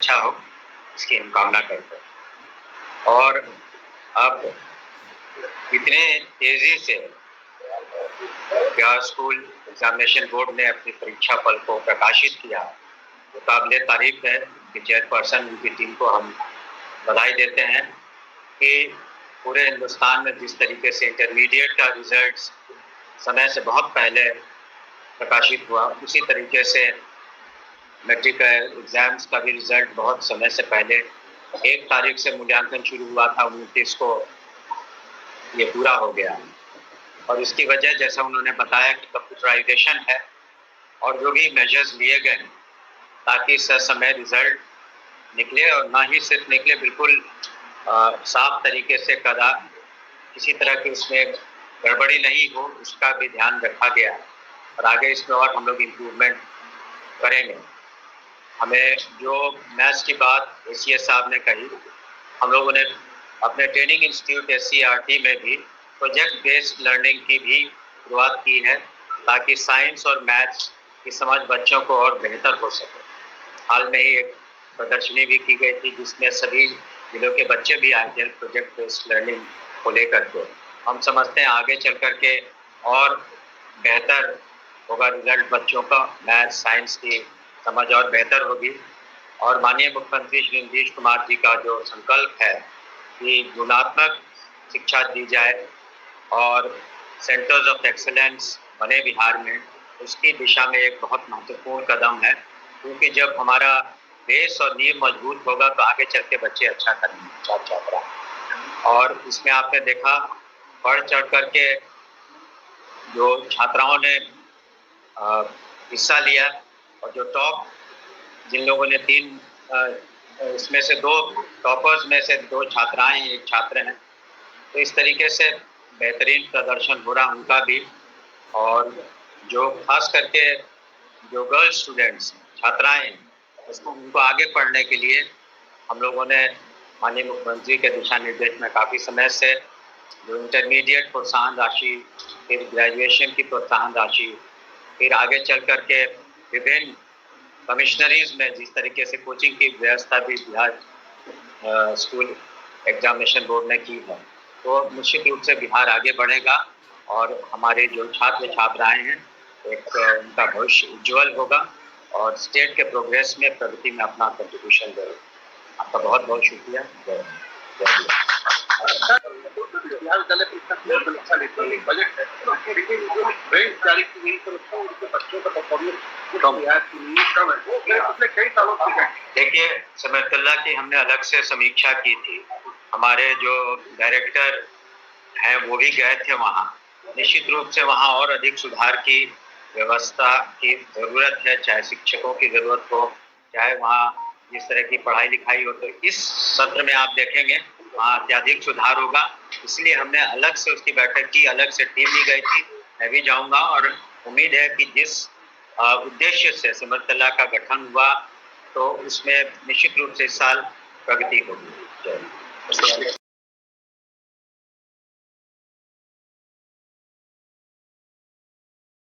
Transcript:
अच्छा हो, इसकी हम कामना करते हैं। और अब इतने तेजी से बिहार स्कूल एग्जामिनेशन बोर्ड ने अपनी परीक्षा फल को प्रकाशित किया, तो काबिले तारीफ है कि चेयरपर्सन उनकी टीम को हम बधाई देते हैं कि पूरे हिंदुस्तान में जिस तरीके से इंटरमीडिएट का रिजल्ट समय से बहुत पहले प्रकाशित हुआ, उसी तरीके से मैट्रिक एग्जाम्स का भी रिजल्ट बहुत समय से पहले 1 तारीख से मूल्यांकन शुरू हुआ था, 29 को ये पूरा हो गया। और इसकी वजह जैसा उन्होंने बताया कि कंप्यूटराइजेशन है और जो भी मेजर्स लिए गए ताकि ससमय रिजल्ट निकले, और ना ही सिर्फ निकले, बिल्कुल साफ तरीके से किसी तरह की उसमें गड़बड़ी नहीं हो, उसका भी ध्यान रखा गया है। और आगे इसमें और हम लोग इम्प्रूवमेंट करेंगे। हमें जो मैथ्स की बात एसीएस साहब ने कही, हम लोगों ने अपने ट्रेनिंग इंस्टीट्यूट SCERT में भी प्रोजेक्ट बेस्ड लर्निंग की भी शुरुआत की है, ताकि साइंस और मैथ्स की समझ बच्चों को और बेहतर हो सके। हाल में ही एक प्रदर्शनी भी की गई थी जिसमें सभी जिलों के बच्चे भी आए थे प्रोजेक्ट बेस्ड लर्निंग को लेकर के। हम समझते हैं आगे चल कर के और बेहतर होगा रिजल्ट, बच्चों का मैथ्स साइंस की समझ और बेहतर होगी। और माननीय मुख्यमंत्री श्री नीतीश कुमार जी का जो संकल्प है कि गुणात्मक शिक्षा दी जाए और सेंटर्स ऑफ एक्सीलेंस बने बिहार में, उसकी दिशा में एक बहुत महत्वपूर्ण कदम है, क्योंकि जब हमारा बेस और नींव मजबूत होगा तो आगे चल के बच्चे अच्छा करेंगे छात्र छात्रा। और इसमें आपने देखा बढ़ चढ़ करके जो छात्राओं ने हिस्सा लिया, और जो टॉप जिन लोगों ने 3 इसमें से 2 टॉपर्स में से 2 छात्राएं हैं, 1 छात्र हैं, तो इस तरीके से बेहतरीन प्रदर्शन हो रहा उनका भी। और जो खास करके जो गर्ल स्टूडेंट्स छात्राएं उसको उनको आगे पढ़ने के लिए हम लोगों ने माननीय मुख्यमंत्री के दिशा निर्देश में काफ़ी समय से जो इंटरमीडिएट प्रोत्साहन राशि, फिर ग्रेजुएशन की प्रोत्साहन राशि, फिर आगे चल करके विभिन्न कमिश्नरीज में जिस तरीके से कोचिंग की व्यवस्था भी बिहार स्कूल एग्जामिनेशन बोर्ड ने की है, तो निश्चित रूप से बिहार आगे बढ़ेगा और हमारे जो छात्र छात्राएं हैं एक उनका भविष्य उज्ज्वल होगा और स्टेट के प्रोग्रेस में प्रगति में अपना कंट्रीब्यूशन देगा। आपका बहुत बहुत शुक्रिया। जय देखिए, समरकल्ला की हमने अलग से समीक्षा की थी, हमारे जो डायरेक्टर हैं वो भी गए थे वहाँ। निश्चित रूप से वहाँ और अधिक सुधार की व्यवस्था की ज़रूरत है, चाहे शिक्षकों की ज़रूरत हो, चाहे वहाँ जिस तरह की पढ़ाई लिखाई हो। तो इस सत्र में आप देखेंगे वहाँ अत्यधिक सुधार होगा, इसलिए हमने अलग से उसकी बैठक की, अलग से टीम ली गई थी। मैं भी जाऊँगा और उम्मीद है कि जिस उद्देश्य से समरकल्ला का गठन हुआ तो उसमें निश्चित रूप से इस साल प्रगति होगी।